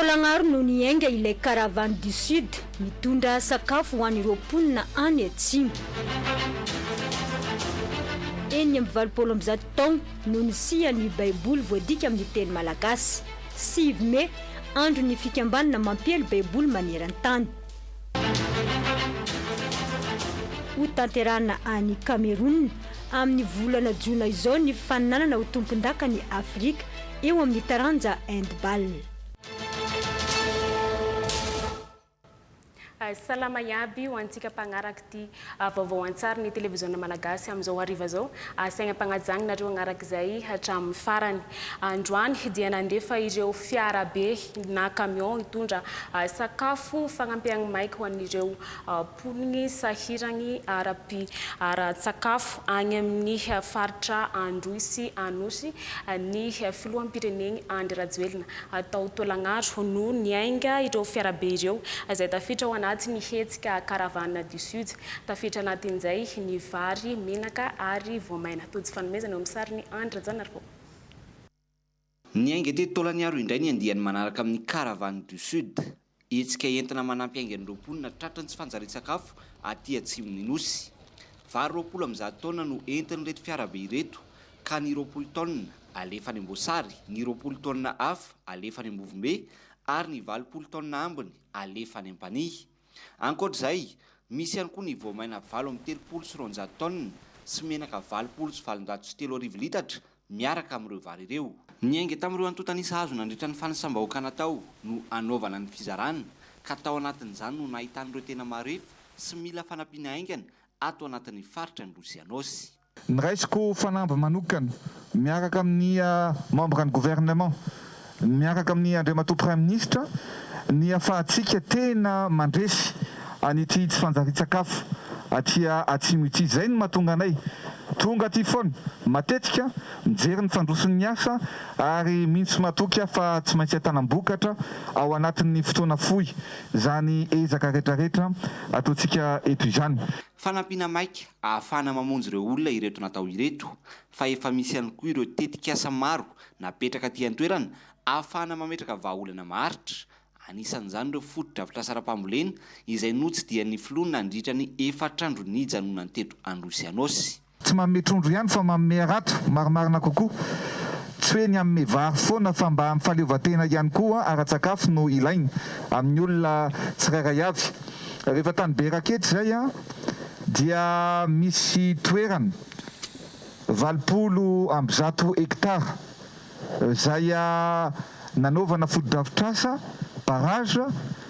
taolagnaro no niainga ilay caravane du sud mitondra sakafo ho an'ireo mponina any atsimo. Eny amin'ny valopolo amby zato taona no nisia ny baiboly voadika amin'ny teny malagasy. 6 mai andro ny fikambanana mampiely baiboly maneran-tany. Ho tanterahana any Cameroun amin'ny volana jona izao ny faninanana ho tompon-daka ny Afrika eo amin'ny taranja handball. Salama yaby ho antsika mpagnaraka ty vaovao an-tsary ny televiziona malagasy amin'izao hariva zao. Saigna mpagnajany nareo agnarak'izay hatramin'ny farany. Androany dia nandefa ireo fiara be na camion hitondra sakafo fagnampiagny maika ho an'ireo mponiny sahiragny ara-sakafo agny amin'ny faritra Androisy Anosy ny filoham-pireneny Andry Rajoelina tao Taolagnaro no niainga ireo fiara be ireo izay tafiditra ho anaty ny hetsika caravane du sud. Tafiditra anatin'izay ny vary, menaka ary voamaina. Tojo fanomezana amin'ny sariny Andry Rajoelina. Niainga teto Taolagnaro indray ny andiany manaraka amin'ny caravane du sud. Hetsika entina manampy aingan'ireo mponina tratran'ny tsy fanjarian-tsakafo aty atsimon'ny Nosy. Vary 20 amby 100 taona no entin'ireto fiarabe ireto ka ny 20 taona alefa any Amboasary, ny 20 taona hafa alefa any Ambovombe ary ny 20 taona ambiny alefa any Ampanihy. Ankoatr'izay, misy ihany koa ny voamaina 7 amby 30 sy 200 taona sy menaka 20 sy 730 litatra miaraka amin'ireo vary ireo. Niainga tamin'ireo antotanisa hazo nandritra ny fanasambahoaka natao no anaovana ny fizarana ka tao anatin'izany no nahitan'ireo tena marefo sy mila fanampiana aingana ato anatin'ny faritra ny Losianosy. Ny raisiko fanamby manokana miaraka amin'ny membre ny gouvernement, miaraka amin'ny Andriamatoa Prime Ministre, ny afahantsika tena mandresy an'ity tsy fanjarian-tsakafo aty atsimo ity. Zay no mahatonga anay tonga aty foana matetika mijery ny fandrosin'ny asa ary mintsy matoky fa tsy maintsy atanam-bokatra ao anatin'ny fotoana fohy zany ezaka rehetrarehetra ataontsika eto izany. Fanampiana maika ahafahana mamonjy ireo olona ireto natao ireto, fa efa misy ihany koa ireo tetikasa maro napetraka aty an-toerana ahafahana mametraka vahaolana maharitra. Anisan'izany ireo foto-drafitr'asa ara-pambolena izay notsy dia ny filoha nandritra ny 4 andro nijanonany teto Androsianosy. Tsy manome trondro ihany fa manome arato marimarina kokoa. Tsy hoe ny amin'ny vary foana fa mba amin'ny fahaleovan-tena ihany koa ara-tsakafo no ilainy amin'ny olona tsirairay avy. Rehefa tany be rakety zay dia misy toerana 20 amby 100 hektara zay nanaovana foto-drafitr'asa barrage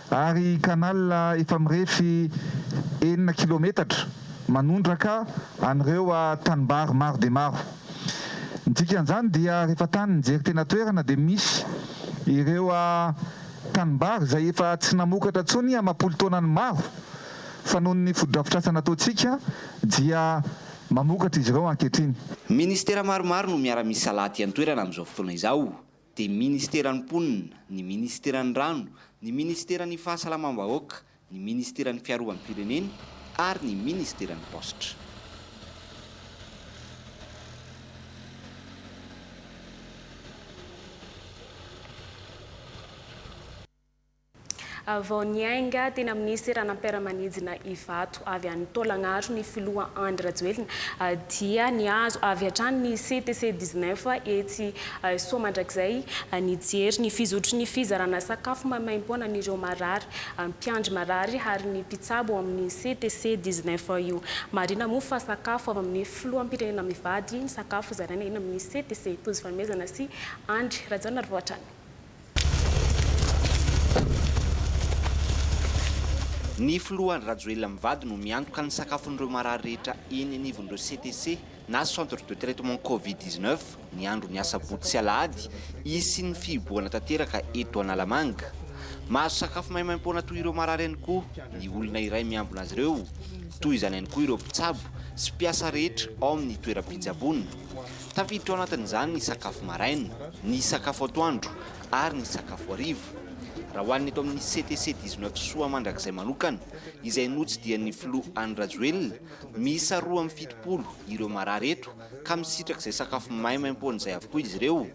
ary canal efa mirefy 9 kilometatra manondraka an'ireo tanimbary maro dia maro. Ny dikan'izany dia rehefa tany nijery tena toerana dia misy ireo tanimbary zay efa tsy namokatra intsony amam-polo taonany maro fa noho ny foto-drafitr'asa nataontsika dia mamokatra izy ireo ankehitriny. Ministera maromaro no miara-misy salaty an-toerana amin'izao fotoana izao. Dia ministeran'ny mponina, ny ministeran'ny rano, ny ministeran'ny fahasalamam-bahoaka, ny ministeran'ny fiarovan firenena ary ny ministeran'ny postra. Vao niainga tena ministra ranam-piaramanidina Ivato avy any Taolagnaro ny filoha Andry Rajoelina dia niazo avy hatrany ny CTC 19 etsy Soamandrakizay nijery ny fizotry ny fizarana sakafo maimaim-poana an'ireo marary, mpiandry marary ary ny mpitsabo amin'ny CTC 19 io. Marina moa fa sakafo avy amin'ny filoham-pirenena mivady ny sakafo zaraina eny amin'ny CTC. Tojo fanomezana sy Andry Rajoelina voatrany. Ny filohan'ny Rajoelina mivady no miantoka ny sakafon'ireo marary rehetra eny anivon'ireo CTC na centre de traitement Covid-19 ny andro ny asabotsy sy alahady izy sy ny fihiboana tanteraka eto Analamanga. Mahazo sakafo maimaim-poana toy ireo marary ihany koa ny olona iray miambina azy ireo, toy izany ihany koa ireo mpitsabo sy mpiasa rehetra ao amin'ny toeram-pitsaboana. Tafiditra ao anatin'izany ny sakafo maraina, ny sakafo atoandro ary ny sakafo hariva. Raha hoanina eto amin'ny CTC 19 Soamandrakizay manokana izay notsy dia ny filoha Andry Rajoelina, miisa 270 ireo marary eto ka misitraka izay sakafo maimaim-poana izay avokoa izy ireo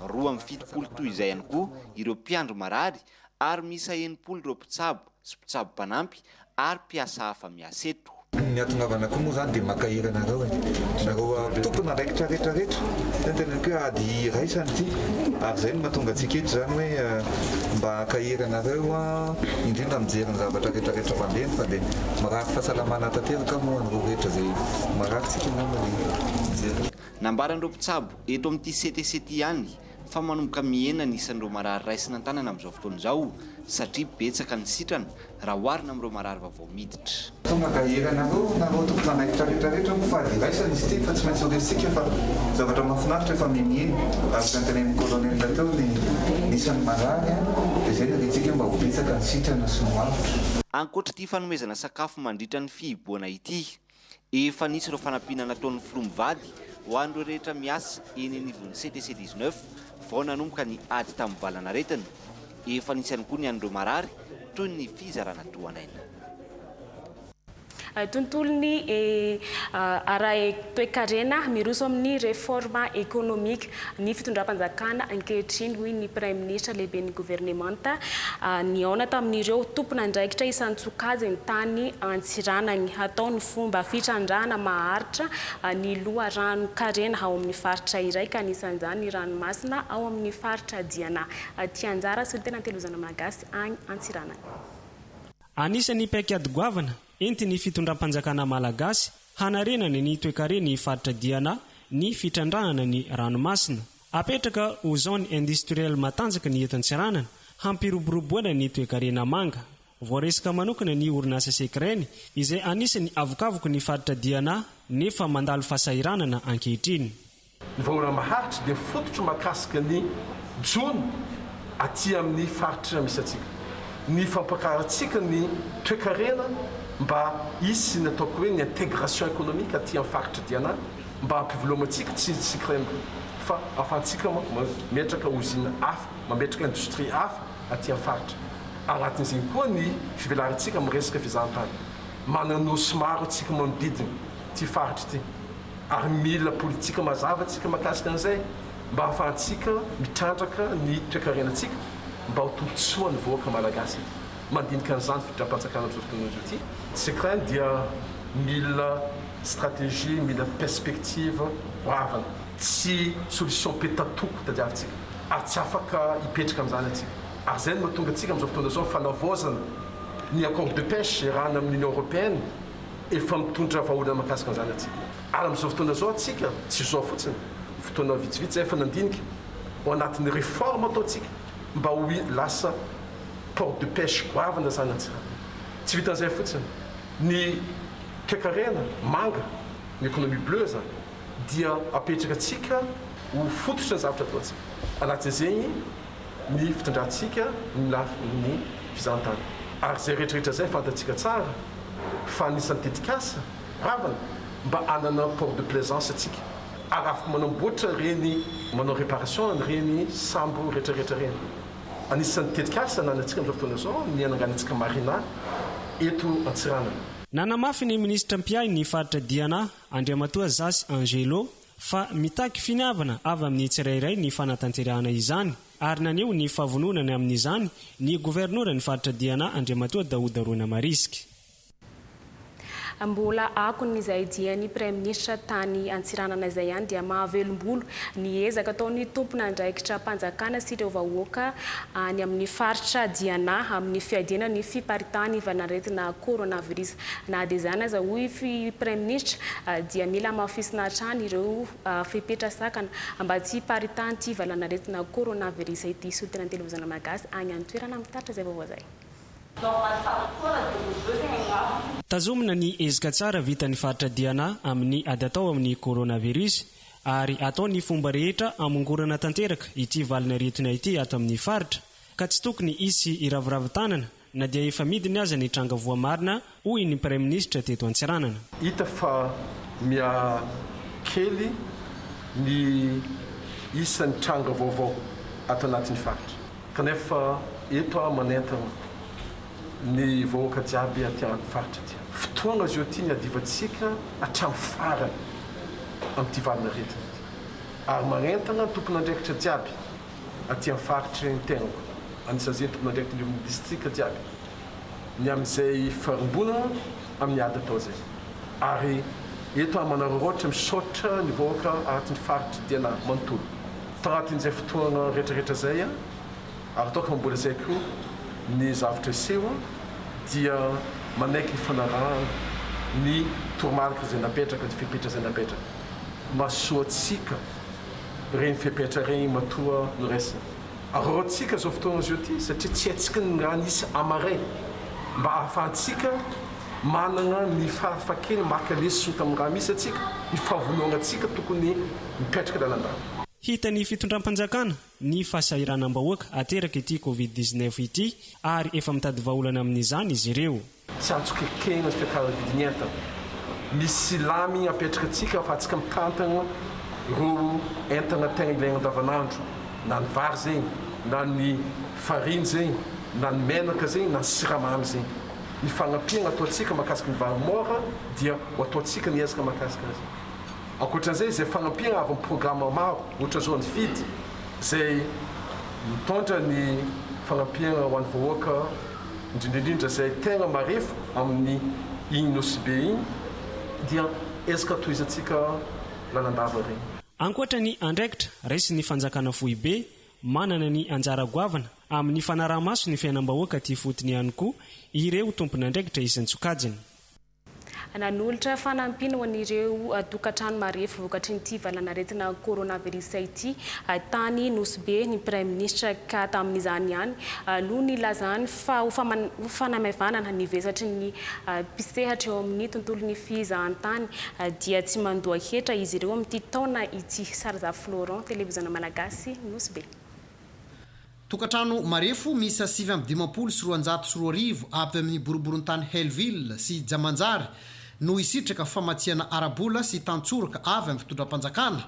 270 toy izay ihany koa ireo mpiandro marary ary misa 90 ireo mpitsabo sy mpitsabo mpanampy ary mpiasa hafa miasa eto. Ny atonavana koa moa zany dia makahira nareo nareo tompona raikitra rehetrarehetra tena hoe ady raisany ity ary izay no mahatonga antsika eto zany hoe mba akahira nareo indrindra mijery ny zavatra rehetrarehetra mandeha fa dia marary fahasalamana tanteraka moa an'ireo rehetra izay mararintsika mijery. Nambaran'ireo mpitsabo eto amin'ity CTC ihany fa manomboka mihena nisan'ireo marary raisina an-tanana amin'izao fotoana izao satria betsaka ny sitrana raha oharina amin'ireo marary vaovao miditra. Tonga kahira nareo tompona raikitra rehetrarehetra moa fa ady raisany izy ity fa tsy maintsy horesika fa zavatra mahafinaritra efa mimiheny ary tantenen'ny kolonelina teo nisan'ny marary dia izay naretsika mba ho betsaka ny sitrana sy ny mavitra. Ankoatra ity fanomezana sakafo mandritra ny fihiboana ity, efa nisy ireo fanampiana nataon'ny filombivady ho an'ireo rehetra miasa eny anivon'ny CTC 19 vao nanomboka ny ady tamin'ny valanaretina. Efa nisy ihany koa ny an'ireo marary toy ny fizarana toanaina. Tontolony araha toe-karena miroso amin'ny réforme économique ny fitondram-panjakana ankehitriny hoy ny Prime Ministre lehiben'ny gouvernementa niaona tamin'ireo tompona andraikitra isan-tsokajy ny tany Antsiranany ataony fomba fitrandrana maharitra ny loharano karena ao amin'ny faritra iray ka anisan'izany ny ranomasina ao amin'ny faritra Diana. Tianjara sy tena telozana malagasy any Antsiranany. Anisan'ny paikady goavana entiny fitondram-panjakana malagasy hanarenany ny toe-karena ny faritra Diana ny fitrandrahana ny ranomasina. Apetraka ho zone industriel matanjaka ny eto Antsiranana hampiroboroboana ny toe-karena manga. Voaresaka manokana ny orinasa sekreny izay anisany avokavoko ny faritra Diana nefa mandalo fahasahiranana ankehitriny. Ny vahoana maharitra dia fototra makasika ny jona aty amin'ny faritra misy atsika. Ny fampakaratsika ny toe-karena mba isy nataoko hoe ny intégration économique aty amin'ny faritra Diana mba hampivelomantsika tsy sikrena fa ahafahantsika mametraka usine hafa, mametraka industrie hafa aty amin'ny faritra. Agnatin'izay koa ny fivelarantsika amin'ny resaka fizahan-tany. Mananosy maro atsika manodidina ty faritra ity. Ary mila politika mazava atsika mahakasika an'izay mba ahafahantsika mitrandraka ny toe-karenantsika mba ho tombotsoa ny voaka malagasy. Mandinika an'izany fitondram-panjakana amin'izao fotoana izao ity. Sekreny dia mila stratégie, mila perspective hoavana. Tsy solution petatoko tadiavintsika. Ary tsy afaka hipetraka amin'izany atsika. Ary izay no mahatonga antsika amin'izao fotoana izao fanavaozana ny accord de pêche erahana amin'ny Union européenne efa mitondra vahaolana mahakasika an'izany atsika. Ary amin'izao fotoana izao atsika tsy izao fotsiny. Fotoana vitsivitsy zay efa nandinika ao anatin'ny réforme ataontsika mba ho lasa port de pêche goavana zany Antsirana. Tsy vitan'izay fotsiny. Ny toe-karena manga, ny économie bleue zany dia apetraka atsika ho fototra ny zavatra ataontsika. Anatin'izay ny fitondrantsika ny fizahan-tany. Ary zay rehetrarehetra zay fantatsika tsara fa anisan'ny tetikasa goavana mba anana port de plaisance atsika. Ary afaka manamboatra reny manao réparation reny sambo rehetrarehetra reny. Anisan'ny tetikasa nanantsika amin'izao fotoana izao ny ananganantsika marina eto Antsiranana. Nanamafy ny ministra mpiay ny faritra Diana Andriamatoa Zasy Angelo fa mitaky finiavana avy amin'ny tsirairay ny fanatanterahana izany ary naneho ny fahavononany amin'izany ny gouverneur ny faritra Diana Andriamatoa Daouda Rona Mariska. Mbola akon'izay dia ny Prime Ministre tany Antsiranana izay ihany dia mahavelombolo ny ezaka ataon'ny tompona andraikitra mpanjakana sy ireo vahoaka any amin'ny faritra Diana amin'ny fiadiana ny fiparitana ivanaretina coronavirus. Na dia izany aza hoy Prime Ministre dia mila mafisina hatrany ireo fipetrasakana mba tsy hiparitana ty valanaretina coronavirus ity. Solitena ny televizona malagasy any amin'ny toerana mitaritra izay vaovao zay. Tazomina ny ezika tsara vitan'ny faritra Diana amin'ny ady atao amin'ny coronavirus ary atao ny fomba rehetra amongorana tanteraka ity valanaretina ity ato amin'ny faritra ka tsy tokony isy iraviravin-tanana na dia efa midiny aza ny tranga voamarina hoy ny Prime Ministre teto Antsiranana. Hita fa mia kely ny isan'ny tranga vaovao ato anatin'ny faritra kanefa eto manentana ny vahoaka jiaby aty amin'ny faritra ty. Fotoana zio ty ny adivantsika hatramin'ny farany amin'ity valanaretina ty. Ary manentana tompon'andraikitra jiaby aty amin'ny faritry ny tegnako anisan'izay tompon'andraikitra ny distrika jiaby ny amin'izay farombonana amin'ny ady atao zay ary eto manararaotra misaotra ny vahoaka agnatin'ny faritry diana manontolo tagnatin'izay fotoana rehetrarehetra zay ary ataoko mbola zay koa ny zavatra iseho dia manaiky ny fanarahana ny toromarika zay napetraka ny fepetra zay napetraka masoatsika reny fepetra reny matoa no raisina araotsika zao fotoana zio ty satria tsy haitsika ny raha nisy amaray mba ahafahantsika manana ny fahafakeny makalesy tamin'ny raha misy atsika ny fahavonoana atsika tokony mipetraka lalandava hita ny fitondram-panjakana ny fahasahiranam-bahoaka ateraka ity covid-19 ity ary efa mitady vahaolana amin'izany izy ireo tsy antsokekegna fiakara vidiny entana misy lamy apetraka atsika afahantsika mitantana ro entana tegna ilaigna andavanandro na ny vary zegny na ny farine zegny na ny menaka zegny na ny siramamy zegny ny fagnapiana ataotsika mahakasika ny vary mora dia ho ataotsika ny ezaka mahakasika azy ankoatran'izay zay fagnapiana avy amin'ny programme maro ohatra zao ny fidy zay mitondra ny fagnapiana ho an'ny vahoaka indrindraindrindra zay tegna marefo amin'ny igny nosibe igny dia ezaka toizatsika lalandava regny ankoatra ny andraikitra raisy ny fanjakana fohibe manana ny anjara goavana amin'ny fanarahamaso ny fiainam-bahoaka ty fotony ihany koa ireo tompony andraikitra isan-tsokajiny nanolotra fanampiana ho an'ireo tokantrano marefo vokatry nyity valanaretina coronavirus ity tany Nosibe ny prime ministre ka tamin'izany ihany no nilazany fa ho fanamaivana ny vesatry ny pisehatra eo amin'ny tontolon'ny fizahantany dia tsy mandoa hetra izy ireo amin'ity taona ity. Sarza Florent, televizona malagasy, Nosibe. Tokantrano marefo misy 7,540 avy amin'ny boroborintany Hellville sy Jamanjary no isitraka famatsiana arabola sy tantsoraka avy amin'ny fitondram-panjakana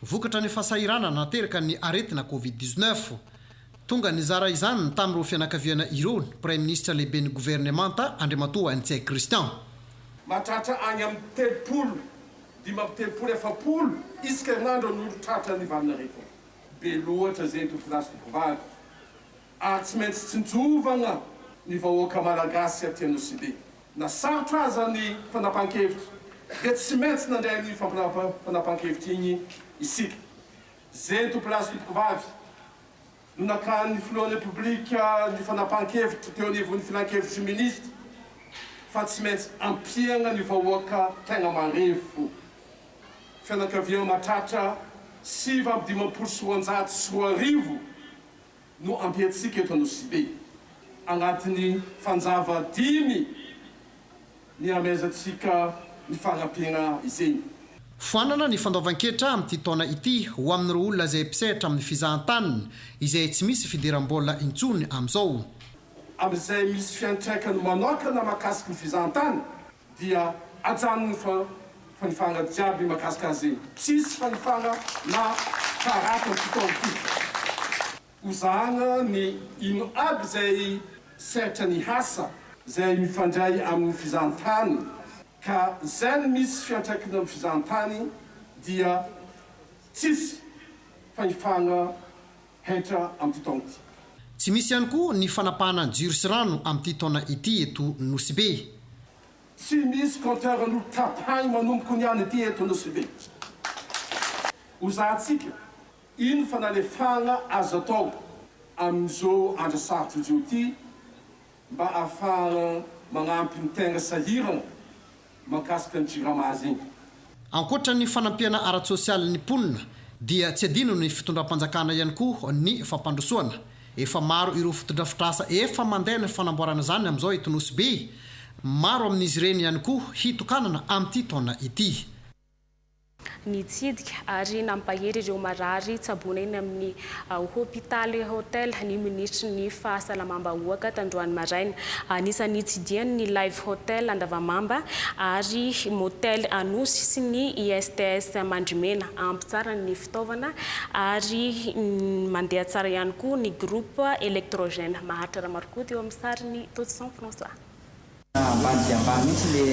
vokatra ny fasahirana nateraka ny aretina covid-19 tonga nizara izany tamin'ireo fianakaviana ireo prime ministre lehibe ny gouvernemanta Andriamatoa Ntsay Christian matratra any amin'ny telopolo efapolo isaka herinandro no tratra ny Valinareko be loatra zay tompilasa mpivavy ary tsy maintsy tsinjovana ny vahoaka malagasy aty Nosibe na sarotra aza ny fanapahan-kevitra dia tsy maintsy nandray ny fanapahan-kevitra igny isika zay tompilasa mpivavy no nakany ny filohan'ny republika ny fanapahan-kevitra teo anivon'ny filan-kevitry ministra fa tsy maintsy ampiana ny vahoaka tegna marefo fianakaviana matratra 7,540 no ampiatsika eto Nosibe agnatin'ny fanjava 5 ny amezatsika ny fagnapiana izeny. Foanana ny fandaovan-ketra amin'ity taona ity ho amin'ireo olona izay mpisehatra amin'ny fizahantany izay tsy misy fidiram-bola intsony amin'izao. Amin'izay misy fiantraikany manokana mahakasika ny fizahantany dia ajanony fanifana jiaby mahakasika azy tsisy fanifana na karata ny fotoana ity. Uzahana ny ino aby zay sertra ny hasa zay mifandray amin'ny fizahantany ka zay misy fiantraikany amin'ny fizahantany dia tsisy fanifana hetra amin'ny fotoana ity. Tsy misy ihany koa ny fanapahana ny jiro sy rano amin'ity taona ity eto Nosibe. Tsy misy compteur no tapahany manomboka ny any ity eto Nosibe. Uzahatsika ino fanalefana azo atao amin'izao andro sarotra izao ity mba ahafahana magnampy ny tegna sahirana mahakasika ny jiramazy igny. Ankoatra ny fanampiana ara-tsosialy ny mponina dia tsy adino ny fitondram-panjakana ihany koa ny fampandrosoana. Efa maro ireo fitondra-fitrasa efa mandeha ny fanamboarana zany amin'izao eto Nosibe. Maro amin'izy ireny ihany koa hitokanana amin'ity taona ity. Nitsidika ary nampahery ireo marary tsabona eny amin'ny hôpitaly hotel ny ministra ny fahasalamam-bahoaka tandroany maraina. Anisany nitsidiany ny live hotel Andavamamba ary motel Anosy sy ny ISTS Mandrimena ampy tsara ny fitaovana ary mandeha tsara ihany koa ny groupe électrogène. Maharitra Ramarikody eo amin'ny sary ny Totson François. Ambany dia ambany mihitsy le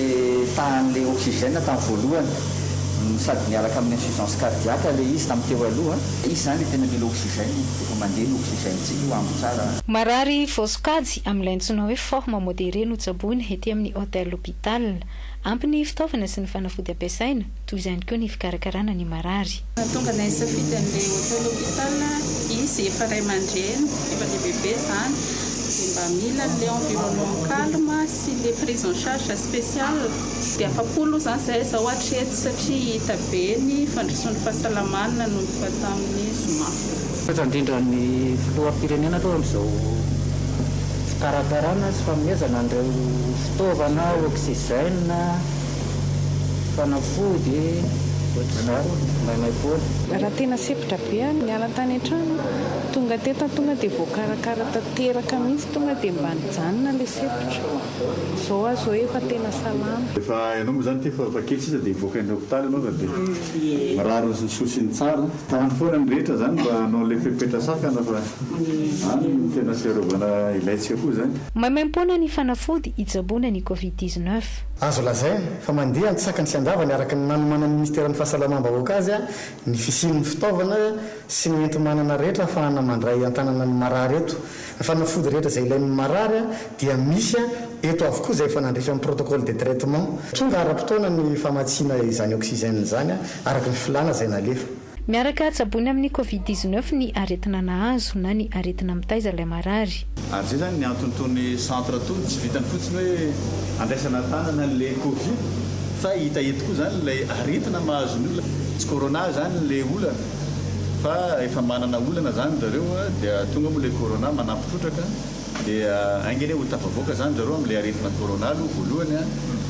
tahan'le oxygène tamin'ny voalohany sady miaraka amin'ny insuffisance cardiaque le izy tamin'ny teo aloha izy zany le tena mila oxygène efa mandeha ny oxygène tsy ambo tsara. Marary voskady amin'ilay antsoina hoe forme modéré no tsaboiny ety amin'ny hôtel l'hôpital. Ampy ny fitaovana sy ny fanafody ampiasaina toy izany koa ny fikarakarana ny marary. Tonga nay safidy an'ilay hôtel l'hôpital izy efa ray aman-dreny efa le bebe zany dia mba mila le environnement calme sy le prise en charge spéciale dia afapolo zany zahay za ohatra eto satria hita be ny fandrosoan'ny fahasalamana no bata amin'ny zoma. Indrindra ny filoham-pirenena aloha amin'izao fikarakarana sy fanomezana an'ireo fitaovana oxygène fanafody ohatr'izao maimaipoana. Raha tena sepitra be miala tany an-trano tonga teto tonga dia voakarakara tanteraka mihitsy tonga dia mba nijanona le sepitra zao azo hoe efa tena salama. Efa ianao moa zany fa kely sisa dia voaka ny hôpitaly ianao dia marary ny sosiny tsara tahany foana ny rehetra zany mba anao le fepetra sakana fa any tena fiarovana ilaitsika koa zany. Maimaimpona ny fanafody hitsaboana ny Covid-19. Azo lazay fa mandeha antsakany sy andavany araka ny nanomana ny ministera ny fahasalamam-bahoaka azy ny fisian'ny fitaovana sy ny enti-manana rehetra ahafahana mandray antanana ny marary eto. Ny fanafody rehetra izay ilain'ny marary dia misy eto avokoa izay efa nandrefy amin'ny protocole de traitement. Tonga ara-potoana ny famatsiana izany oxygène zany araka ny filana izay nalefa. Miaraka tsaboiny amin'ny Covid-19 ny aretina nahazo na ny aretina mitaiza ilay marary. Ary zay zany ny antonotony centre tony tsy vitany fotsiny hoe andraisana tanana le Covid fa hita eto koa zany ilay aretina mahazo ny olona. Tsy corona zany le olana fa efa manana olana zany zareo dia tonga moa le corona manampitrotraka dia aingany ho tafavoaka zany zareo amin'ilay aretina corona aloha voalohany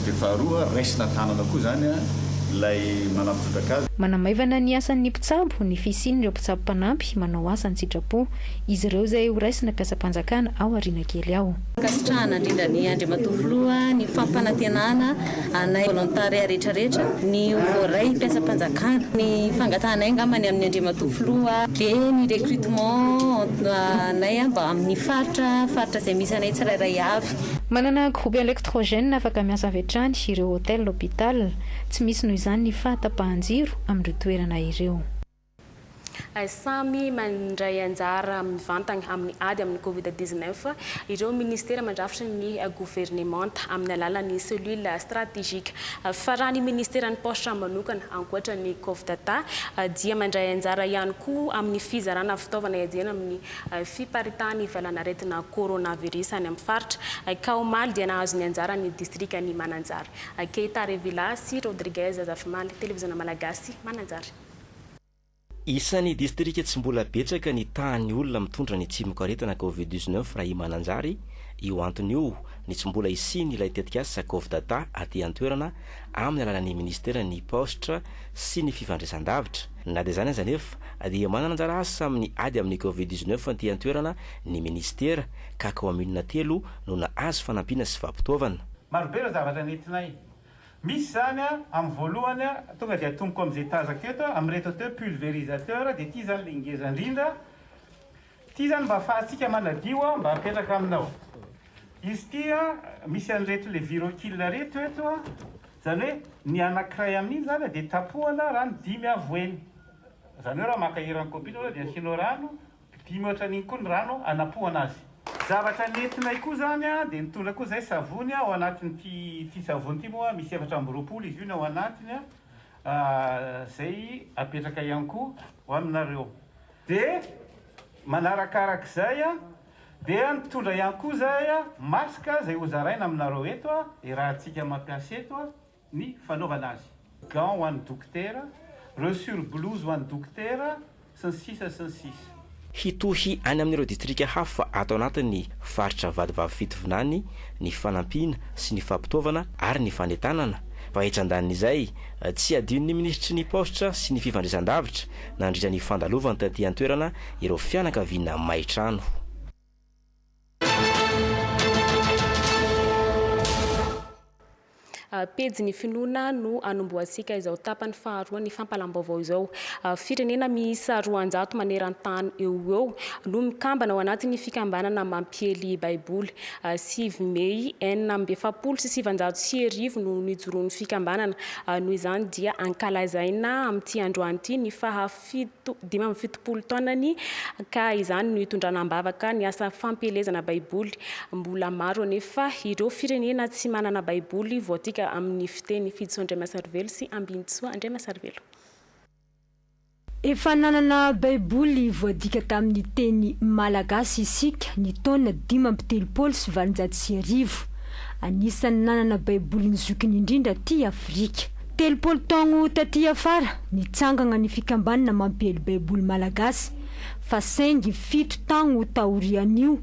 dia faharoa raisina tanana koa zany ilay manampitrotraka azy. Manamaivana ny asan'ny mpitsabo ny fisian'ireo mpitsabo mpanampy manao asa ny sitrapo izy ireo izay ho raisina mpiasa-panjakana ao ariana kely ao. Kasitrahana indrindra ny andriamatofiloha ny fampanantenana anay volontary rehetrarehetra ny voaray mpiasa-panjakana ny fangatanay ngamany amin'ny andriamatofiloha dia ny recrutement anay mba amin'ny faritra izay misy anay tsirairay avy. Manana groupe électrogène afaka miasa avy hatrany ireo hôtel l'hôpital tsy misy noho izany ny fahatapahan-jiro amin'ireo toerana ireo. Samy mandray anjara mivantana amin'ny ady amin'ny Covid-19 ireo ministera mandrafitra ny gouvernemanta amin'ny alalan'ny cellule stratégique. Fa raha ny ministeran'ny postra manokana ankoatra ny Cofdata dia mandray anjara ihany koa amin'ny fizarana fitaovana iadiana amin'ny fiparitana ivalana aretina coronavirus any amin'ny faritra. Ka omaly dia nahazo ny anjara ny distrika ny Mananjary. Keita Revila sy Rodriguez Azafimaly, televiziona malagasy Mananjary. Isan'ny distrika tsy mbola betsaka ny tahan'ny olona mitondra ny tsimokaretina Covid-19 raha i Mananjary. Io antony io ny tsy mbola isiny ilay tetika asa Cofdata aty an-toerana amin'ny alalan'ny ministera ny postra sy ny fifandraisan-davitra. Na dia zany aza nefa dia manana anjara asa amin'ny ady amin'ny Covid-19 aty an-toerana ny ministera ka kaominina telo no nahazo fanampiana sy vampitaovana. Marobe ireo zavatra nentinay. Misy zany amin'ny voalohany tonga dia atomoko amin'izay tazako eto amin'reto teo pulvérisateur dia ity zany lengeza indrindra. Ity zany mba ahafahantsika manadio mba apetraka aminao. Izy ity misy an'ireto le virokila reto eto zany hoe ny anankiray amin'iny zany dia tapohana rano 5 avoeny. Zany hoe raha maka iran'ny kompyutra dia asianao rano 5 ohatran'iny koa ny rano anapohana azy. Zavatra nentinay koa zany dia nitondra koa zay savony ao anatin'ity savony ity moa misy 420 izy io ny ao anatiny zay apetraka ihany koa ho aminareo. Dia manarakarak'izay dia nitondra ihany koa zay masika zay hozaraina aminareo eto raha antsika mampiasa eto ny fanaovana azy. Gant ho an'ny dokotera, resur blouse ho an'ny dokotera sy ny sisa sy ny sisa. Hitohy any amin'ireo distrika hafa ato anatin'ny faritra vadivavy fitovinany ny fanampiana sy ny fampitaovana ary ny fanetanana. Vahitran-danin'izay tsy adin'ny ministry ny postra sy ny fifandraisan-davitra nandritra ny fandalovana taty an-toerana ireo fianakaviana maitrano. pejy ny finoana no anomboantsika izao tapany faharoa ny fampalam-baovao izao. Firenena miisa 200 maneran-tany eo no mikambana ao anatin'ny fikambanana mampiely baiboly. 9 Mey 1970 no nijoroan'ny fikambanana. Noho izany dia ankalazaina amin'ity androany ity ny faha 70 taonany ka izany no hitondrana ambavaka ny asa fampelezana baiboly. Mbola maro anefa ireo firenena tsy manana baiboly voatika amin'ny fiteny Fiditsoa Andriamasarivelo sy Ambinitsoa Andriamasarivelo. Efa nanana baiboly voadika tamin'ny teny malagasy isika ny taona 5 sy 700. Anisan'ny nanana baiboly nizokiny indrindra ty Afrika. 3 taogno taty afara nitsangana ny fikambanana mampiely baiboly malagasy fa saingy 7 taogno taorian'io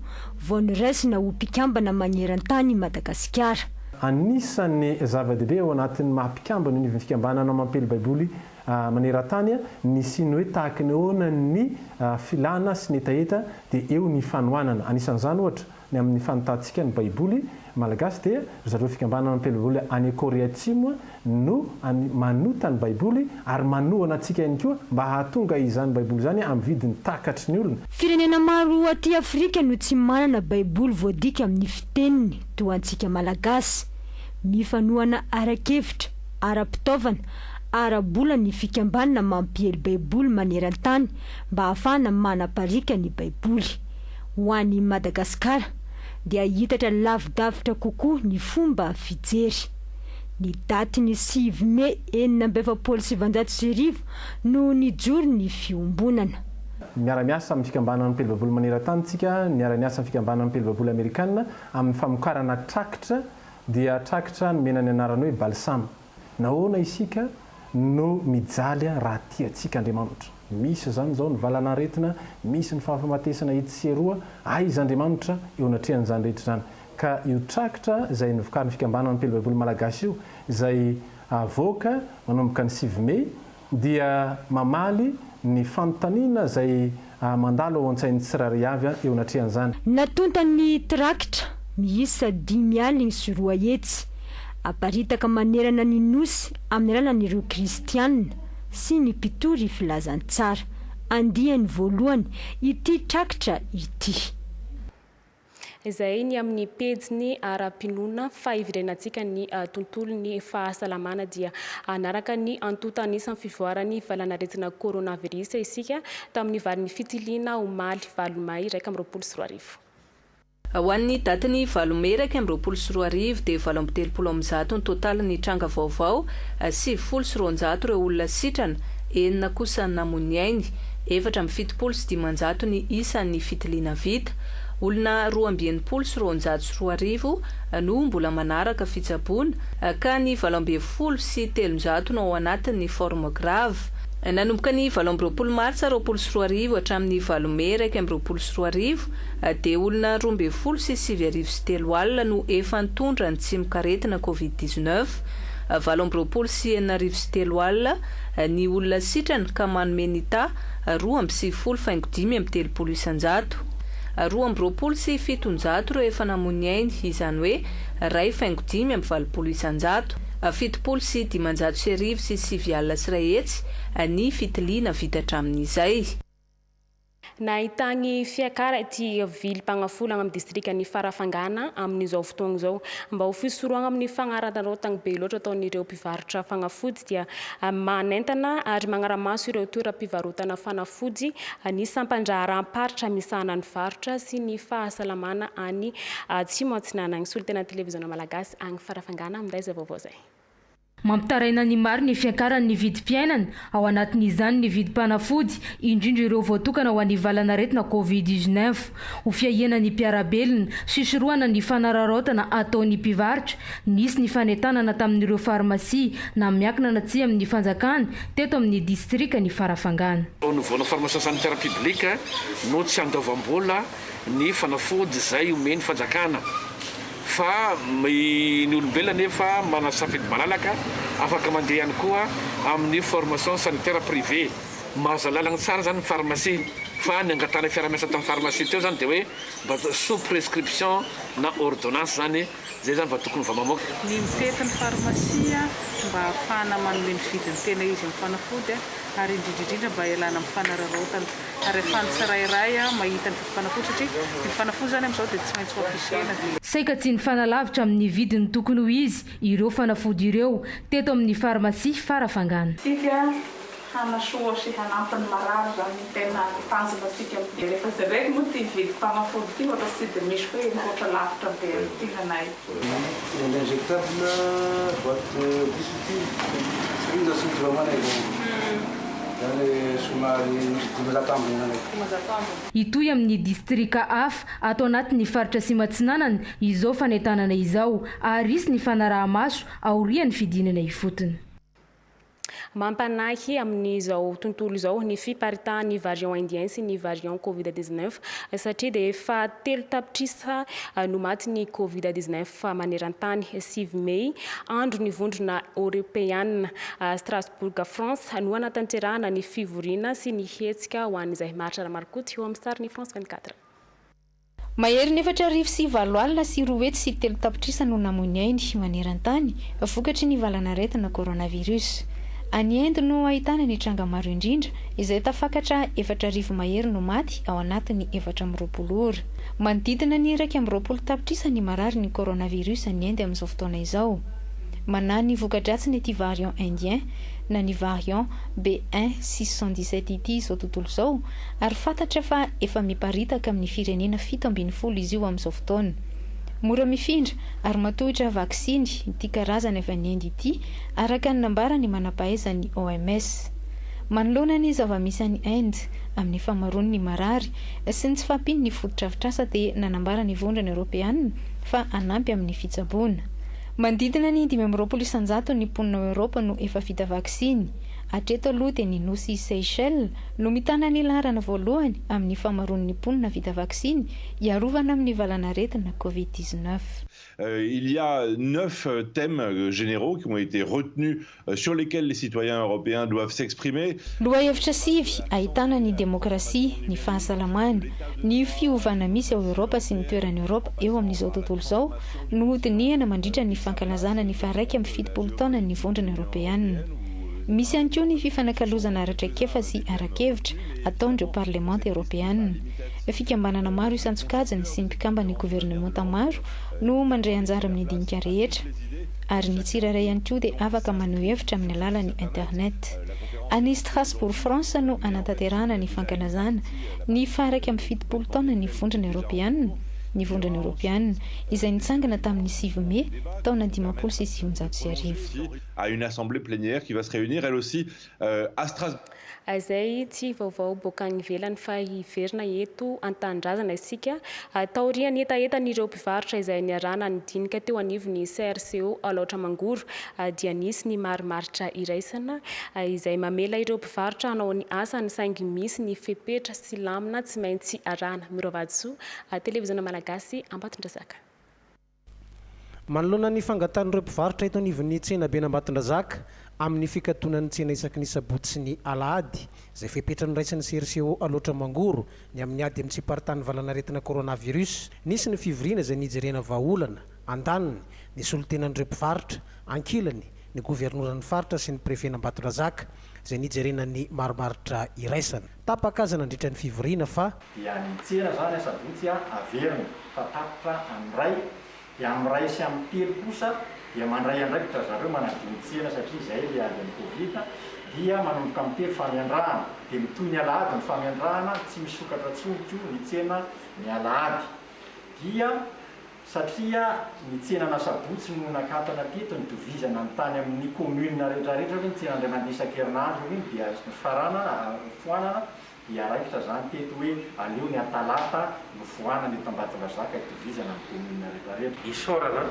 vao niraisina ho mpikambana maneran-tany Madagasikara. Anisan'ny zava-dehibe ao anatin'ny mampikambana ny fikambanana mampiely baiboly maneran-tany ny siny hoe tahaka ny ahoana ny filana sy ny etaeta dia eo ny fanoanana. Anisan'izany ohatra ny amin'ny fanotantsika ny baiboly malagasy dia zareo fikambanana mampiely baiboly any Korea Atsimo no manota ny baiboly ary manohana antsika ihany koa mba hahatonga izany baiboly izany amin'ny vidiny takatry ny olona. Firenena maro aty Afrika no tsy manana baiboly voadika amin'ny fiteniny toa antsika malagasy. Mifanohana arakevitra, ara-pitaovana, ara-bola ny fikambanana mampiely baiboly maneran-tany mba hahafahana manaparika ny baiboly. Ho an'i Madagasikara dia hitatra lavidavitra kokoa ny fomba fijery. Ny daty ny 9 Mey 1970 no nijoro ny fiombonana. Miara-miasa amin'ny fikambanana mampiely baiboly maneran-tany tsika, miara-miasa amin'ny fikambanana mampiely baiboly Amerikanina amin'ny famokarana trakitra dia trakitra nomena ny anarana hoe balsam. Nahoana isika no mijaly raha tiantsika Andriamanitra. Misy zany zao ny valanaretina, misy ny fahafamatesana hetseroa, aiza Andriamanitra eo anatrehan'izany rehetra zany. Ka io trakitra izay novokariny fikambanana mampiely baiboly malagasy io izay avoaka manomboka ny 9 Mey dia mamaly ny fanontaniana izay mandalo ao an-tsain'ny tsirairay avy eo anatrehan'izany. Natonta ny trakitra miisa 5 aligny sy 2 hetsy aparitaka manerana ny nosy amin'ny alalan'ireo kristianina sy ny mpitory filazantsara. Andiany voalohany ity trakitra ity. Izay ny amin'ny pejiny ara-pinoana fa ividianantsika ny tontolon'ny fahasalamana dia anaraka ny antota anisan'ny fivoarany valanaretina coronavirus isika tamin'ny valin'ny fitiliana omaly 7 May 2024. Ho an'ny datiny 7 May 2024 dia 70 ny total ny tranga vaovao, 700 ireo olona sitrana, 9 kosa namony ainy, 770 ny isan'ny fitiliana vita, olona 270 no mbola manaraka fitsaboana ka ny 73 no ao anatin'ny forme grave. Nanomboka ny 20 Martsa 2024 hatramin'ny 7 May 2024 dia olona 27 alina no efa nitondra ny tsimikaretina COVID-19, 23 alina ny olona sitrana ka manome ny ta 2,5 isan-jato. 2,7 ireo efa namony ainy, izany hoe 2,5 isan-jato, 7,5 sy 7 alina sy 2 hetsy ny fitiliana vita hatramin'izay. Nahitany fiakara ity vily-pagnafolana amin'ny distrikan'ny Farafangana amin'izao fotoana izao mba ho fisorohana amin'ny fagnaratarotana be loatra ataon'ireo mpivarotra fanafody dia manentana ary magnaramaso ireo toeram-pivarotana fanafody ny sampandraharam-paritra misahana ny varotra sy ny fahasalamana any Atsimo Atsinana. Ny solitena televiziona malagasy any Farafangana amin'izay zay vaovao zay. Mampitaraina ny maro ny fiakarany ny vidim-piainana ao anatin'izany ny vidim-panafody indrindra ireo voatokana ho an'ny valanaretina COVID-19 ho fiahiana ny mpiarabelona sisorohana ny fanararaotana ataon'ny mpivarotra nisy ny fanetanana tamin'ireo farmasia na miakina na tsy amin'ny fanjakana teto amin'ny distrika ny Farafangana. Novona farmasia sanitaire publique no tsy andoavam-bola ny fanafody izay omeny fanjakana. Fa ny olombelona nefa mana safidy malalaka afaka mandeha ihany koa amin'ny formation sanitaire privé mahazalalagna tsara zany pharmacie fa ny angatana fiaramiasa tamin'ny pharmacie teo zany dia hoe mba sous prescription na ordonnance zany zay zany mba tokony va mamoaka ny mitetin'ny pharmacie mba ahafahana manome ny vidiny tena izy amin'ny fanafody ary indrindrindrindra mba ialana amin'ny fanararaotana ary ahafahany tsirairay mahita ny fanafody satria ny fanafody zany amin'izao dia tsy maintsy hoafisena saika tsy ny fanalavitra amin'ny vidiny tokony ho izy ireo fanafody ireo teto amin'ny pharmacie farafangana hanasoa sy hanampiny marary zany tena tanjonasika rehefa zaraiky moa ty hividy fanafody ty ohatra tsy dia misy hoe mihoatra lavitra be ty nanay l'injectable boîte disutile sriza sy mivamana zany somary dimazatambo itoy amin'ny distrika hafa ato anatin'ny faritra Simatsinanana izao fanentanana izao ary isy ny fanaraha-maso aorian'ny fidinana ifotony. Mampanahy amin'izao tontolo izao ny fiparitahan'ny variant indien sy ny variant Covid-19 satria dia efa 3 tapitrisa no maty ny Covid-19 maneran-tany 6 Mey andro ny vondrona Européenne Strasbourg France no anatanterahana ny fivoriana sy ny hetsika ho an'izay maritra marikoty eo amin'ny sary ny France 24. Mahery 4:20 sy 3 hetsy sy 3 tapitrisa no namoniainy maneran-tany vokatry ny valanaretina coronavirus. Any Inde no ahitana ny tranga maro indrindra izay tafakatra 4,000 mahery no maty ao anatin'ny 420 ora. Manodidina ny 120 tapitrisa ny marary ny coronavirus any Inde amin'izao fotoana izao. Manahy ny voka-dratsiny ity variant indien na ny variant B1 617 ity izao tontolo izao ary fantatra fa efa miparitaka amin'ny firenena 70 izy io amin'izao fotoana. Mora mifindra ary matohitra vaksiny ity karazana avy any Inde ity araka ny nambarany manam-pahaizan'ny OMS. Manoloana ny zava-misy any Inde amin'ny famaroany ny marary sy ny tsy fampiny ny fototra-afitrasa dia nanambara ny vondrana Européenne fa anampy amin'ny fitsaboana. Manodidina ny 520 ny mponina Eoropa no efa vita vaksiny. Hatreto aloha dia ny nosy Seychelles no mitana ny laharana voalohany amin'ny famaroan'ny mponina vita vaksiny iarovana amin'ny valanaretina Covid-19. Il y a 9 thèmes généraux qui ont été retenus sur lesquels les citoyens européens doivent s'exprimer. Lohahevitra sivy ahitana ny demokrasia, ny fahasalamana, ny fiovana misy ao Eoropa sy ny toeran'ny Eoropa eo amin'izao tontolo izao no hodinihana mandritra ny fankalazana ny faraiky amin'ny 70 taona ny vondrana Européenne. Misy ihany koa ny fifanakalozana aratraikefa sy arakevitra ataon'ireo parlemanta Européenne. Fikambanana maro isan-tsokajiny sy mpikambana gouvernemanta maro no mandray anjara amin'ny dinika rehetra. Ary ny tsirairay ihany koa dia afaka maneho hevitra amin'ny alalan'ny internet. Any Strasbourg France no anatanterahana ny fankalazana ny faraiky amin'ny 70 taona ny vondrana Européenne. Ny vondrana Européenne izay nitsangana tamin'ny 6 Mey taona 1990. À une assemblée plénière qui va se réunir elle aussi à Strasbourg. Zay tsy vaovao boka any ivelany fa hiverina eto an-tanindrazana isika taoriany etaetan'ireo mpivarotra izay niarana ny dinika teo anivon'ny CRCO alaotra mangoro dia nisy ny marimaritra iraisana izay mamela ireo mpivarotra hanao ny asany saingy misy ny fepetra sy lamina tsy maintsy arana. Mirovadso televiziona malagasy Ambatondrazaka. Manoloana ny fangatan'ireo mpivarotra eto anivon'ny tsena be Ambatondrazaka amin'ny fikatonan'ny tsena isaky ny sabotsy sy ny alahady izay fepetra niraisan'ny CRCO aloatra mangoro ny amin'ny ady amin'ny tsiparitany valanaretina coronavirus. Nisy ny fivoriana izay nijerena vahaolana andaniny ny solotenan'ireo mpivarotra ankilany ny governoran'ny faritra sy ny prefena Ambatondrazaka izay nijerena ny marimaritra iraisana. Tapakazana nandritra ny fivoriana fa dia ny tsena zany sabotsy averina fa tapitra amiray dia amiray sy amin'ny telo kosa dia mandray andraikitra zareo manadiny tsena satria izay le ady amin'ny Covid dia manomboka amin'ny telo famiandrahana dia mitoy ny alahady ny famiandrahana tsy misokatra tsotro ny tsena ny alahady dia satria ny tsenana sabotsy no nakatana teto ny tovizana ny tany amin'ny commune rehetrarehetra hoe ny tsena andray mandeha isan-kerinandro iny dia farana foanana dia raikitra zany teto hoe aleo ny atalata no foanana eto Ambatondrazaka itovizana amin'ny commune rehetrarehetra. Isorana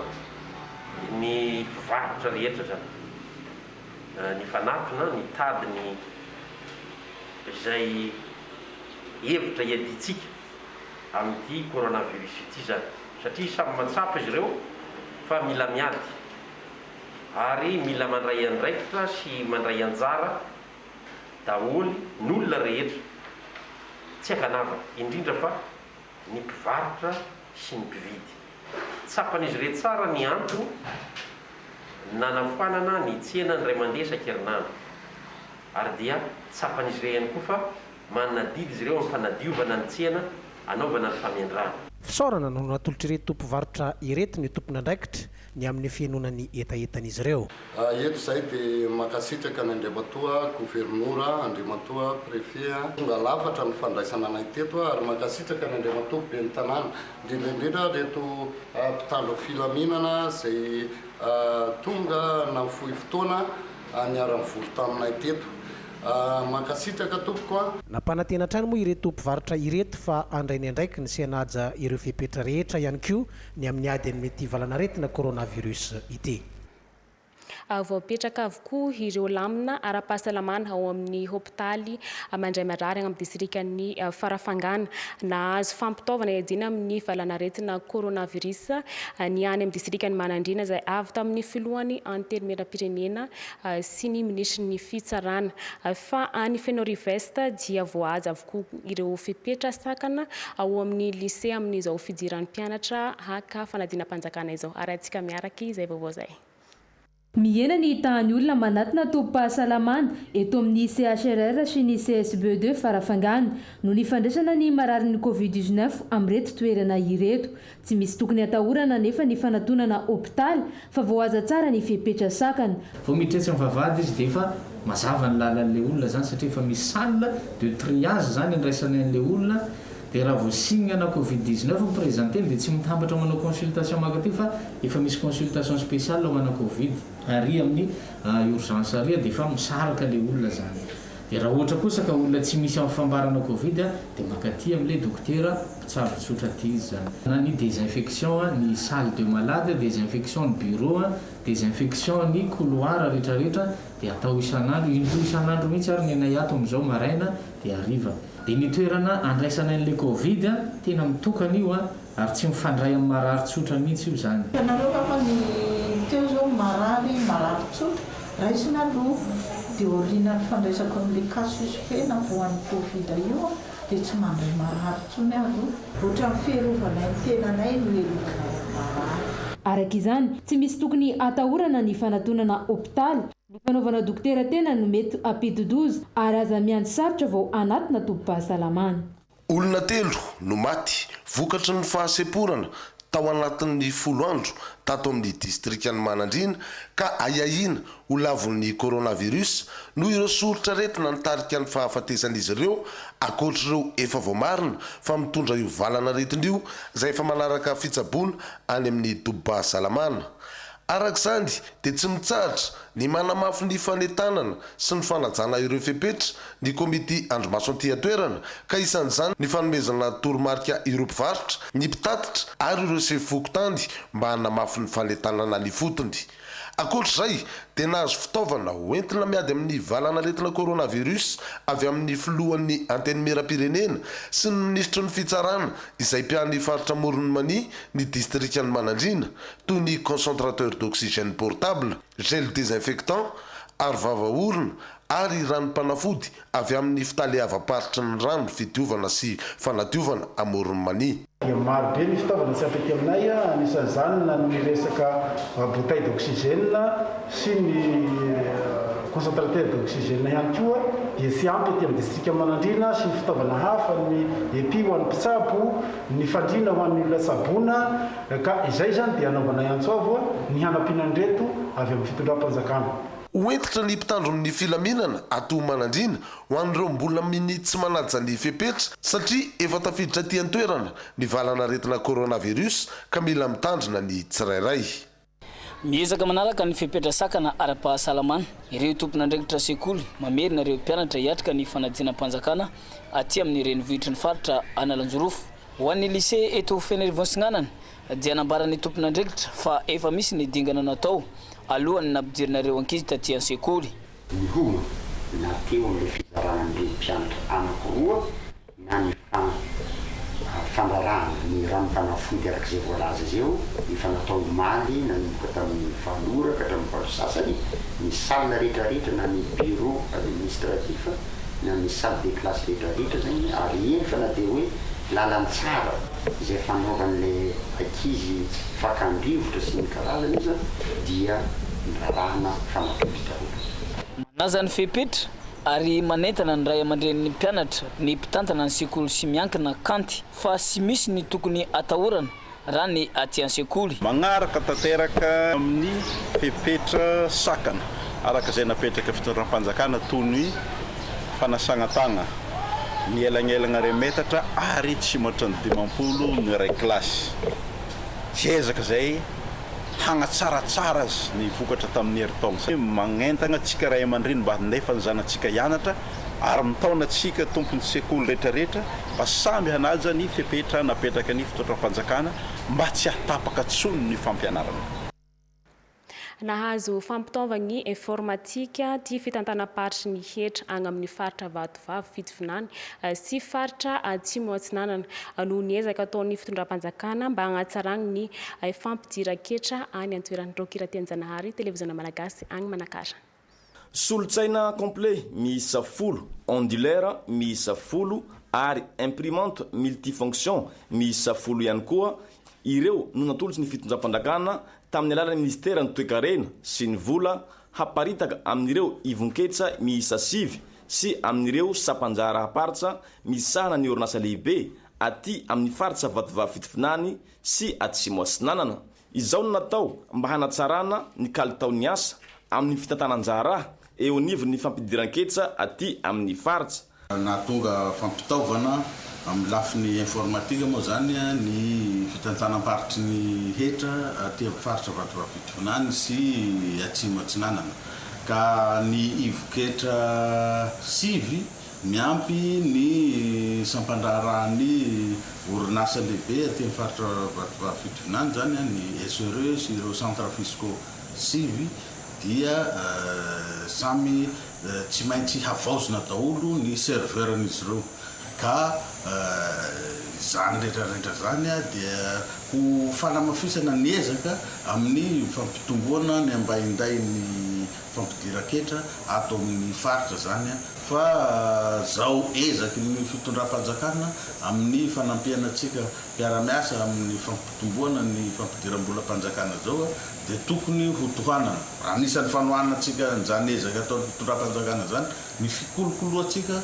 ny mpivarotra rehetra zany ny fanatona ny tadiny izay hevitra iaditsika amin'ity coronavirus ity zany satria samy matsapa izy ireo fa mila miady ary mila mandray andraikitra sy mandray anjara daholy n'olona rehetra tsy akanava indrindra fa ny mpivarotra sy ny mpividy tsapan'izy re tsara ny antony nanafoanana ny tsena ny ray mandeha isan-kerinandro ary dia tsapan'izy re ihany koa fa manadidy izy ireo amin'ny fanadiovana ny tsena anaovana ny famiandrana fisaorana no natolotra ireto tompovarotra ireto ny tompona andraikitra ny amin'ny fianonany etaetan'izy ireo eto zay dia makasitraka ny andriamatoa gouvernoura andriamatoa préfet tonga lafatra ny fandraisana anay teto ary makasitraka ny andriamatoa be ny tanàna indrindraindrindra reto mpitandro filaminana zay tonga na fohy fotoana niara-mivory taminay teto makasitraka tompoko a nampanantena trany moa ireto tompovarotra ireto fa andrainy andraiky ny seanaja ireo fipetra rehetra ihany koa ny amin'ny ady amin'ity valanaretina coronavirus ity voapetraka avokoa ireo lamina ara-pahasalamana ao amin'ny hôpitaly mandray marary amin'ny distrikan'ny Farafangana nahazo fampitaovana iadina amin'ny valanaretina coronavirus ny any amin'ny distrikan'ny Manandrina izay avy tamin'ny filohan'ny antenimieram-pirenena sy ny minisitry ny fitsarana fa any Fenorive-Est dia voahaja avokoa ireo fipetra sakana ao amin'ny lycée amin'izao fidiran'ny mpianatra haka fanadina-panjakana izao ary antsika miaraka izay vaovao zay Mihena ny tany olona manatina tobim-pahasalamana eto amin'ny CHRR sy ny CSB2 Farafangana no nifandraisana ny mararin'ny Covid-19 amin'ireto toerana ireto. Tsy misy tokony atahorana nefa ny fanatonana hôpitaly fa voahaja tsara ny fipetra sakana. Vao mitretsy amin'ny vavahady izy dia efa mazava ny lalan'ilay olona zany satria efa misy salle de triage zany andraisana an'ilay olona. Dia raha voasinana Covid-19 miprezenteny dia tsy mitambatra manao consultation makaty fa efa misy consultation spéciale ho ana Covid ary amin'ny urgence ary dia efa misaraka ilay olona zany. Dia raha ohatra kosa ka olona tsy misy amin'ny fambarana Covid dia makaty amin'ilay dokotera tsara tsotra ty zany. Na ny désinfection ny salle de malade, désinfection ny bureau, désinfection ny couloir rehetrarehetra dia atao isan'andro, indroa isan'andro mihitsy ary ny anay ato amin'izao maraina dia hariva. Dia ny toerana andraisana an'ilay Covid tena mitokana io ary tsy mifandray amin'ny marary tsotra mihitsy io zany. Ianareo fa ny teo zao marary tsotra raisina aloha dia oriana ny fandraisako amin'ilay cas suspect na voan'ny Covid io dia tsy mandray marary tsony aloha. Ohatra ny fiarovana ny tenanay no iarovana marary. Araka izany, tsy misy tokony atahorana ny fanatonana hôpitaly. Ny fanaovana dokotera tena no mety ampidi-doza ary aza miandry sarotra vao anatina tobim-pahasalamana. Olona 3 no maty vokatry ny fahaseporana tao anatin'ny 10 andro tato amin'ny distrikan'ny Manandrina ka ayahina ho lavon'ny coronavirus no ireo soritra retina nitarika ny fahafatezan'izy ireo akoatr'ireo efa voamarina fa mitondra io valana retin-io izay efa manaraka fitsaboana any amin'ny tobim-pahasalamana. Arak'izany dia tsy mitsahatra ny manamafy ny fanetanana sy ny fanajana ireo fepetra ny komity andromaso anty-toerana ka isan'izany ny fanomezana toromarika ireo mpivarotra, ny mpitatitra ary ireo sefokotany mba hanamafy ny fanetanana ny fotony. Akoatr'izay dia nahazo fitaovana hoentina miady amin'ny valanaretina coronavirus avy amin'ny filohan'ny antenimieram-pirenena sy ny ministry ny fitsarana izay mpiany faritra Moronomania ny distrikan'ny Manandrina toy ny concentrateur d'oxygène portable, gel désinfectant, ary vava-orona ary ranom-panafody avy amin'ny fitaleava-paritra ny rano fitiovana sy fanadiovana a Moronomania. Maro be ny fitaovana tsy ampety aminay anisan'izany na ny resaka bouteille d'oxygène sy ny concentrateur d'oxygène ihany koa dia tsy ampety amin'ny distrika Manandrina sy ny fitaovana hafa ny epi ho an'ny mpitsabo, ny fandrina ho an'ny olona sabona ka izay zany dia anaovana iantsoavo ny hanampianan'ireto avy amin'ny fitondram-panjakana. Hoentitra ny mpitandro amin'ny filaminana ato Manandrina ho an'ireo mbola miny tsy manaja ny fepetra satria efa tafiditra aty an-toerana ny valanaretina coronavirus ka mila mitandrina ny tsirairay. Miezaka manaraka ny fepetra sakana ara-pahasalamana ireo tompon'andraikitra sekoly mamerina ireo mpianatra hiatrika ny fanadinam-panjakana aty amin'ny renivohitry ny faritra Analanjorofo. Ho an'ny lycée eto Fenorive-Tsinanana dia nambaran'ny tompon'andraikitra fa efa misy ny dingana natao alohan'ny nampidirinareo ankizy taty an-sekoly. Ny homa nateo amin'ilay fizaranan'ireo mpianatra anankiroa na ny fandarahana ny ranom-panafody arak'izay voalaza izeo ny fanatao maly na ny moka tamin'ny valora ka hatramin'ny valo sasany ny salle rehetrarehetra na ny bureau administratif na misy salle de classe rehetrarehetra zany ary eny fa na dia hoe lalany tsara izay fanaovan'le ankizy fakandrivotra sy ny karazany izy dia nirarahana fanapapitarona. Manazany fepetra ary manentana ny ray aman-dren'ny mpianatra ny mpitantana ny sekoly sy miankina kanty fa sy misy ny tokony atahorana raha ny aty an-sekoly. Magnaraka tanteraka amin'ny fepetra sakana araka izay napetraka fitondram-panjakana toy ny fanasana tagna, ny elagnelagna ray metatra ary tsy matra ny 50 ny ray klasy. Zezaka izay hagnatsaratsara azy ny vokatra tamin'ny herintaona. Magnentana tsika ray aman-dreny mba handefa ny zanatsika hianatra ary mitaona tsika tompony sekoly rehetrarehetra mba samby hanaja ny fepetra napetraka ny fitondram-panjakana mba tsy hatapaka tsony ny fampianarana. Nahazo fampitaovagny informatika ty fitantanam-paritry ny hetra agny amin'ny faritra Vatovavy Fitovinany sy faritra Atsimo Atsinanana noho ny ezaka ataon'ny fitondram-panjakana mba hagnatsaragny ny fampidiran-ketra any an-toeran'ny Rokiratenjanahary televiziona malagasy agny Manakara. Solotsaina complet miisa 10, ondulaire miisa 10 ary imprimante multifonction miisa 10 ihany koa. Ireo no natolotsy ny fitondram-panjakana tamin'ny alalan'ny ministera ny toe-karena sy ny vola haparitaka amin'ireo ivonketsa miisa 5 sy amin'ireo sapanjara haparitra misahana ny orinasa lehibe aty amin'ny faritra Vatovavy Fitovinany sy Atsimo Atsinanana. Izao no natao mba hanatsarana ny kalitaon'ny asa amin'ny fitantananjara eo anivon'ny fampidiran-ketsa aty amin'ny faritra. Nahatonga fampitaovana amin'ny lafiny informatika moa zany ny fitantanam-paritry ny hetra aty amin'ny faritra Vatovavy Fitovinany sy Atsimo Atsinanana. Ka ny ivoketra sivy miampy ny sampandrarany orinasa lehibe aty amin'ny faritra Vatovavy Fitovinany zany ny SRE sy ireo centre fiscaux sivy dia samy tsy maintsy havaozina daholo ny serveuran'izy ireo. Ka zany rehetrarehetra zany dia ho fanamafisana ny ezaka amin'ny fampitomboana ny ambainday ny fampidiran-ketra ato amin'ny faritra zany fa zao ezaky ny fitondram-panjakana amin'ny fanampianatsika mpiara-miasa amin'ny fampitomboana ny fampidiram-bolam-panjakana zao dia tokony ho tohanana. Anisan'ny fanohanatsika zany ezaka atao fitondram-panjakana zany ny fikolokoloatsika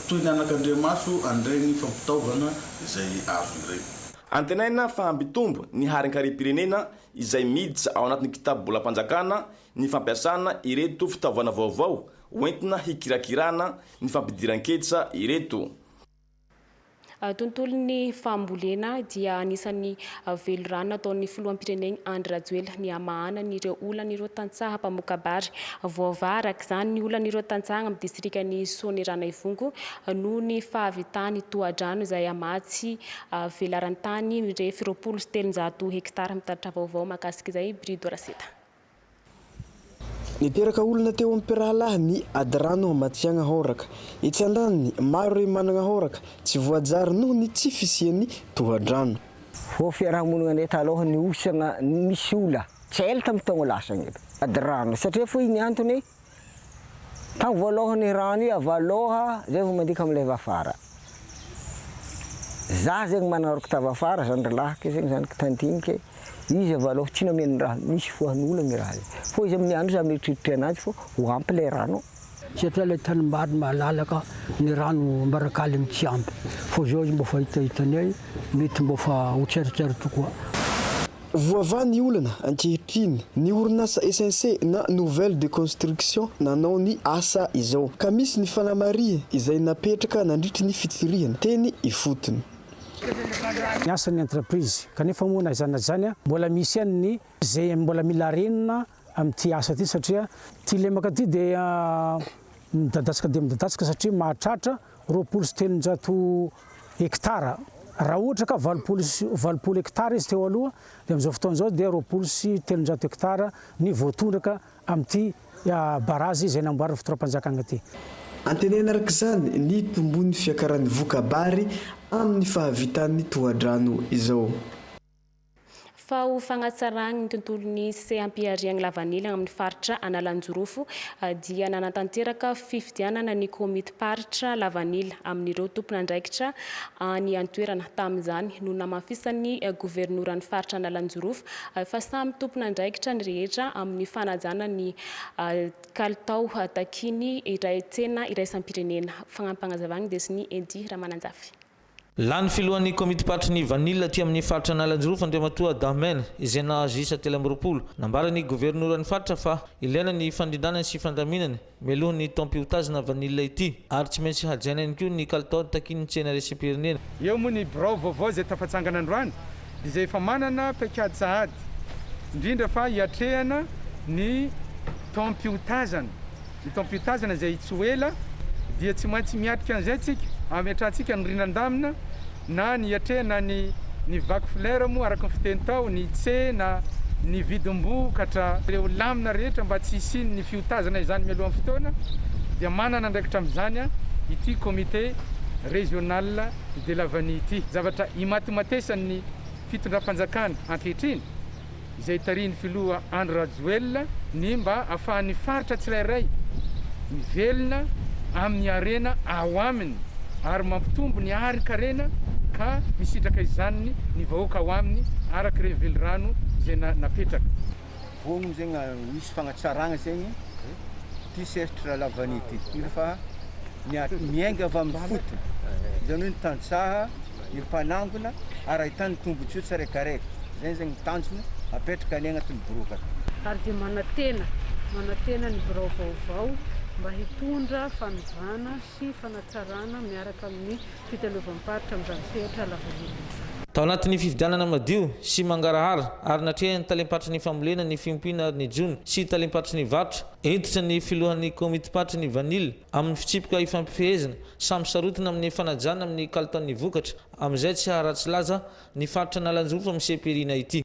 toy ny anak'Andriamaso andregny fampitaovana izay azo ireny. Antenaina fa hambitombo ny harin-kare-pirenena izay miditra ao anatin'ny kitapo bolam-panjakana ny fampiasana ireto fitaovana vaovao hoentina hikirakirana ny fampidiran-ketsa ireto. Tontolon'ny fambolena dia anisan'ny velorano ataon'ny filoham-pireneny Andry Rajoelina ny hamahana n'ireo olan'ireo tantsaha mpamokabary voava araka izany ny olan'ireo tantsaha amin'ny distrikan'ny Soanieran'ny Ivongo noho ny fahavitany tohadrano izay hamatsy velarantany rehefa 23 hektara mitatitra vaovao mahakasika izay Brido Raseta. Niteraka olona teo amin'ny pirahalahy ny ady rano hamatsiagna horaka. Etsy andaniny maro ireo manana horaka tsy voajary noho ny tsy fisian'ny tohadrano. Fô fiarahamonina ny taloha ny osana misy ola tsy ela tamin'ny taogna lasagna ady rano satria fo iny antony tagny voalohany rano i avaloha zay vao mandika amin'ilay vafara. Za zegny manana horaka ta vafara zandralahaka zegny zany tantinike izy avaloha tsy namian'ny raha misy fohan'ola ny raha fô izy amin'ny andro za mieritreritra anazy fô ho ampy lay rano. Satria ilay tanimbary malalaka ny rano mbarakaly tsy ampy fô zao izy mbo fa hitahitanay mety mbo fa ho tseritreritra koa. Voava ny olana ankehitriny ny orinasa SNC na nouvelle de construction nanao ny asa izao ka misy ny fanamaria izay napetraka nandritry ny fitsirihana teny ifotony. Ny asan'ny entreprise kanefa moa na izany zany mbola misy any zay mbola mila renina amin'ity asa ty satria ty lemaka ty dia midadatsika satria mahatratra 23 hektara. Raha ohatra ka 20 hektara izy teo aloha dia amin'izao fotoan'izao dia 23 hektara ny voatondraka amin'ity barazy izay namboarina fitondram-panjakana ty. Antenena araka izany ny tombon'ny fiakaran'ny vokabary amin'ny fahavitan'ny tohadrano izao. fa ho fagnatsaragny ny tontolon'ny sehampiariagny lavanila amin'ny faritra Analanjorofo dia nanatanteraka fifidianana ny komity paritra lavanila amin'ireo tompon'andraikitra ny antoerana tamin'izany no namafisan'ny governoran'ny faritra Analanjorofo fa samy tompon'andraikitra ny rehetra amin'ny fanajana ny kalitao takiny iray tsena iraisam-pirenena fagnampagnazavangy desiny Edi Ramananjafy. Lany filohan'ny komity paritra ny vanila ty amin'ny faritra Analanjorofo Andriamatoa Damen izay nahazo isa telo amby roapolo nambarany governoran'ny faritra fa ilaina ny fandrindrana sy fandaminana mialohan'ny tampioutazina vanila ity ary tsy maintsy hajaina ihany koa ny kalitao takiny tsena resim-pirenena. Eo moa ny birao vaovao izay tafatsangana androany dia izay efa manana paikady sahady indrindra fa hiatrehana ny tampioutazana. Ny tampioutazana izay tsy ho ela dia tsy maintsy miatrika an'izay tsika ametrahantsika ny rinan-damina na ny atrehana ny vaky flera moa araka ny fiteny tao ny tsena ny vidim-boka hatra ireo lamina rehetra mba tsy hisiny ny fiotazana izany mialohan'ny fotoana dia manana andraikitra amin'izany ity comité régional de la Vanille ity zavatra imatimatesan'ny fitondram-panjakana ankehitriny izay tarihin'ny filoha Andro Rajoelina ny mba ahafahan'ny faritra tsirairay mivelona amin'ny arena ao aminy ary mampitombo ny ari-karena ka misitraka izany ny vahoaka ao aminy araka revelirano izay napetraka. Vogno zegny misy fagnatsaragna zegny ty sefitra la Vanille ity fa miainga avy amin'ny fotony izany hoe ny tantsaha ny mpanangona ary ahitany tombotsoa tsiraikaraika zay zegny tanjona apetraka any agnatin'ny borokaka. Ary dia manatena ny birao vaovao mba hitondra fanojana sy fanatsarana miaraka amin'ny fitaleovam-paritra amin'izany sehatra la Vanille izany. Tao anatin'ny fifidianana madio sy mangarahara ary natrehany talem-paritra ny fambolena ny fiompiana ary ny jona sy talem-paritra ny varotra entitra ny filohan'ny komity paritra ny Vanille amin'ny fitsipika ifampifehezana samy sarotana amin'ny fanajana amin'ny kalitaon'ny vokatra amin'izay tsy haratsy laza ny faritra Analanjorofo amin'ny seperina ity.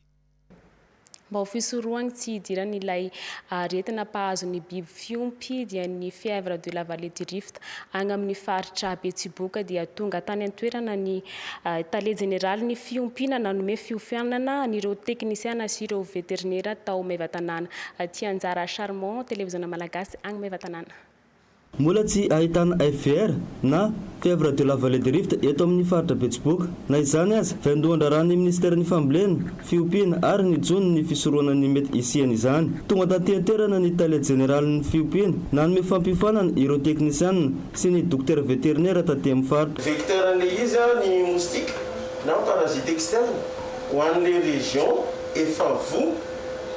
Mba ho fisorohany tsy hidirany ilay aretina mpahazon'ny biby fiompy dia ny fièvre de la vallée du Rift agny amin'ny faritra Betsiboka dia tonga tany an-toerana ny tale général ny fiompiana nanome fiofianana an'ireo teknisiana sy ireo vétérinaire tao Maivatanana. Tianjara Charmant, télévision malagasy agny Maivatanana. Mbola tsy ahitana FVR na fièvre de la vallée du Rift eto amin'ny faritra Betsiboka. Na izany aza fandoandra raha ny ministèren'ny fambolena, fiompiana ary ny jony ny fisorohana ny mety isiany izany. Tonga taty an-toerana ny tale général ny fiompiana nanome fampifanana ireo teknisiana sy ny docteur vétérinaire taty amin'ny faritra. Vecteur-n'le izy ny moustique na parasite externe ho an'le région efa vo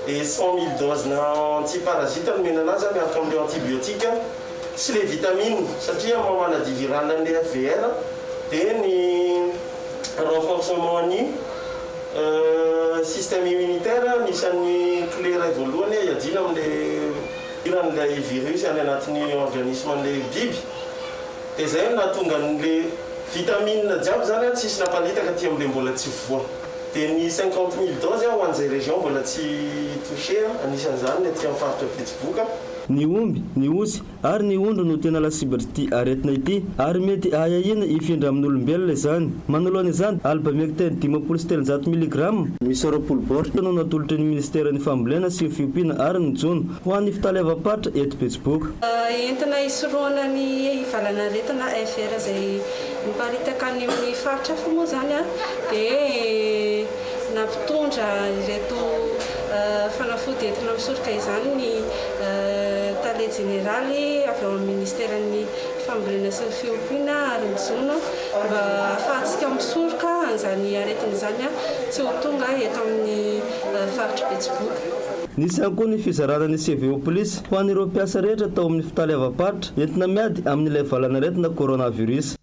et 100 000 doses na antiparasite nomena anazy miaraka amin'le antibiotique sy le vitamine satria mamanady virale an'le AVR dia ny renforcement ny système immunitaire nisan'ny clé ray voalohany iadina amin'le iran'ilay virus any anatin'ny organisme an'le biby dia zay nahatonga an'le vitamine jiaby zany tsisy napalitaka ty amin'le mbola tsy voa dia ny 50 000 doses ho an'izay région mbola tsy touché anisan'izany ny aty amin'ny faritra Betsiboka. Ny omby, ny osy ary ny ondro no tena lasibatra ity aretina ity ary mety ahahina ifindra amin'ny olombelona izany. Manoloana izany albamectane 570 mg misy 20 baoritra no natolotra ny ministèren'ny fambolena sy fiompiana ary ny jona ho an'ny fitalevam-paritra eto Betsiboka. Entina hisoroana ny valana aretina FR izay miparitaka any amin'ny faritra fa moa zany dia nampitondra ireto fanafody entina misoroka izany ny tale généraly avy ao amin'ny ministèren'ny fambolena sy ny fiompiana ary ny jona mba ahafahantsika misoroka an'izany aretina izany tsy ho tonga eto amin'ny faritra Betsiboka. Nisy ihany koa ny fizarana ny CVO polisy ho an'ireo mpiasa rehetra tao amin'ny fitalevam-paritra entina miady amin'ilay valana aretina coronavirus.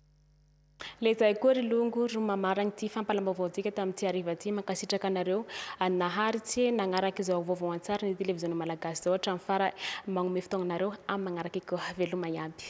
Lezay koa ry longo ro mamaragny ty fampalam-baovao-tsika tamin'ity hariva ty mankasitraka anareo naharitsy nagnaraka izao vaovao an-tsara ny télévision malagasy zao hatramin'ny fara magnome fotoagnanareo amin'ny magnaraka koa veloma iaby.